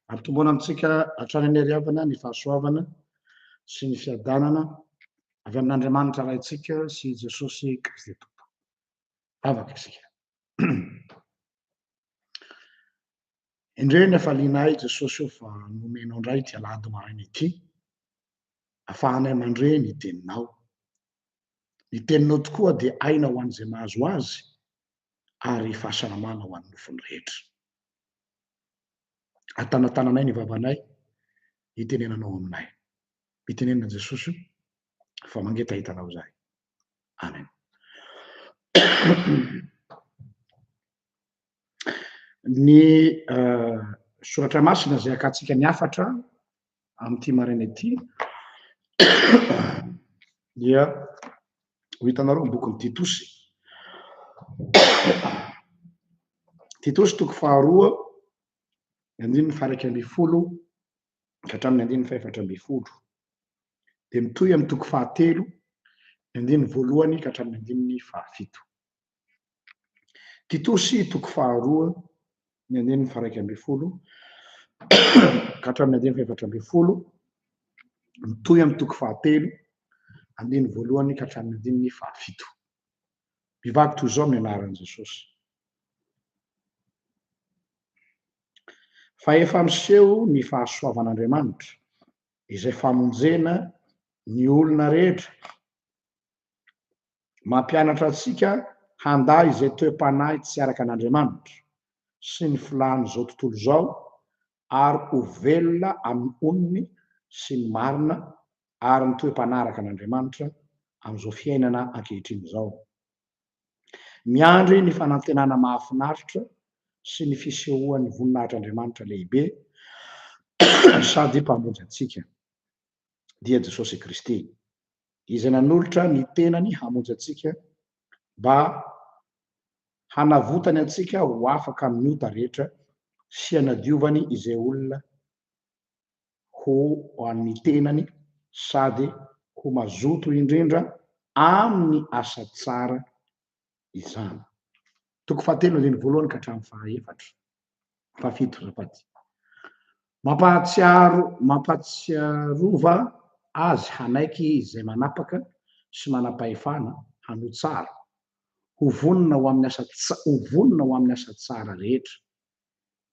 Ampitomboana amintsika hatrany anyariavana ny fahasoavana sy ny fiadanana avy amin'Andriamanitra raintsika sy Jesosy Kristy Tompo. Afaka isika. Indray ny afalianay Jesosy io fa nomenao indray ty alahady maraina ity, ahafahanay mandre ny teninao. Ny teninao tokoa dia aina ho an'izay mahazo azy ary fahasalamana ho an'ny nofony rehetra. Atanatananay ny vavanay, itenenanao aminay. Itenenana Jesosy fa mangeta hitanao zahay. Amen. Ny soratra masina zay akatsika ny afatra amin'ity maraina ity dia ho hitanareo ny bokin'ny Titosy. Titosy toko faharoa, andininy faha 1 hatramin'ny andininy faha 4. Dia mitohy amin'ny toko fahatelo, andininy 1 ka hatramin'ny andininy faha 7. Titosy toko faharoa, ny andininy faha 1 ka hatramin'ny andininy faha 4, mitohy amin'ny toko fahatelo, andininy 1 ka hatramin'ny andininy faha 7. Mivaky toy izao amin'ny anaran'i Jesosy. Fa efa miseho ny fahasoavan'Andriamanitra izay famonjena ny olona rehetra, mampianatra antsika handay izay toe-panahy tsy araka an'Andriamanitra sy ny filahan'izao tontolo izao ary ho velona amin'ny onony sy ny marina ary ny toe-panaraka an'Andriamanitra amin'izao fiainana ankehitriny izao. Miandry ny fanantenana mahafinaritra sy ny fisehoan'ny voninahitr'Andriamanitra lehibe sady mpamonjy antsika dia Jesosy Kristy, izay nanolotra ny tenany hamonjy antsika mba hanavotany antsika ho afaka amin'ny ota rehetra sy hanadiovany izay olona ho an'ny tenany sady ho mazoto indrindra amin'ny asa tsara izany. Toko fahatelo andininy 1 ka hatramin'ny faha 7. Mampatsiarova azy hanaiky izay manapaka sy manam-pahefana hanohy tsara, ho vonona ho amin'ny asa tsara rehetra,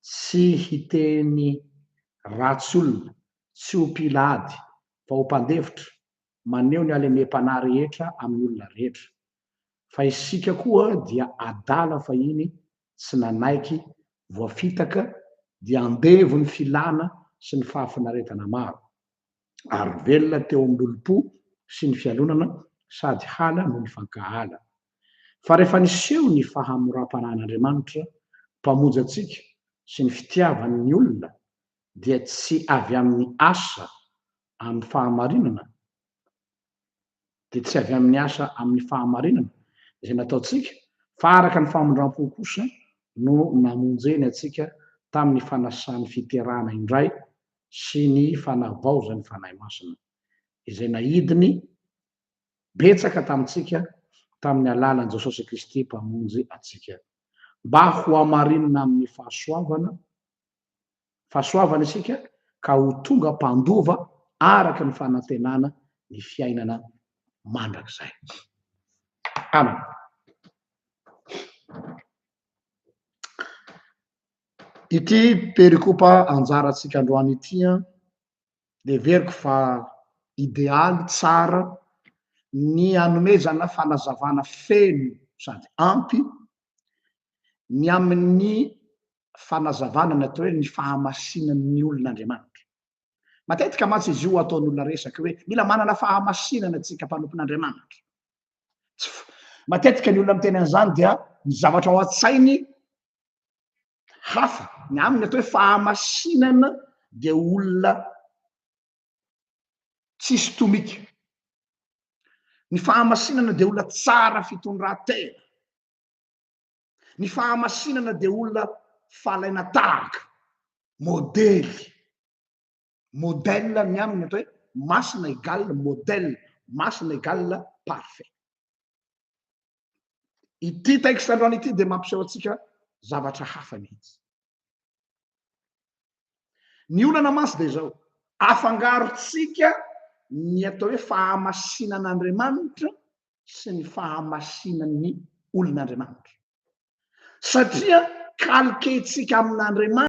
tsy hiteny ratsy olona, tsy ho mpilady fa ho mpandefitra, maneho ny halemem-panahy rehetra amin'ny olona rehetra. Fa isika koa dia adala fa iny tsy nanaiky voafitaka dia andevo ny filana sy ny fahafinaretana maro, ary velona teo amin'ny lolo-po sy ny fialonana sady hala no ny fankahala. Fa rehefa niseho ny fahamoram-panahin'Andriamanitra mpamonjy antsika sy ny fitiavan'ny olona dia tsy avy amin'ny asa amin'ny fahamarinana, izay nataontsika, fa araka ny famondram-po kosa no namonjeny antsika tamin'ny fanasany fiterahana indray sy ny fanavaozany fanahy masina, izay nahidiny betsaka tamintsika tamin'ny alalan'i Jesosy Kristy mpamonjy antsika, mba ho hamarinina amin'ny fahasoavana isika ka ho tonga mpandova araka ny fanantenana ny fiainana mandrakizay. Amen. Ity perikopa anjarantsika androany ity dia veriko fa idealy tsara ny hanomezana fanazavana feno sady ampy ny amin'ny fanazavana natao hoe ny fahamasinan'ny olon'Andriamanitra. Matetika mantsy izy io ataon'olona resaka hoe mila manana fahamasinana antsika mpanompon'Andriamanitra. Matetika ny olona miteny an'izany dia ny zavatra ao an-tsainy hafa, ny aminy atao hoe fahamasinana dia olona tsisy tomika. Ny fahamasinana dia olona tsara fitondran-tena. Ny fahamasinana dia olona falaina tahaka, modèle ny aminy atao hoe masina égale modèle, masina égal parfait. Ity texte aloany ity dia mampiseho antsika zavatra hafa mihitsy. Ny olana masy dia zao, afangarotsika ny atao hoe fahamasinan'Andriamanitra sy ny fahamasinan'ny olon'Andriamanitra. Satria kalketsika amin'Andriamanitra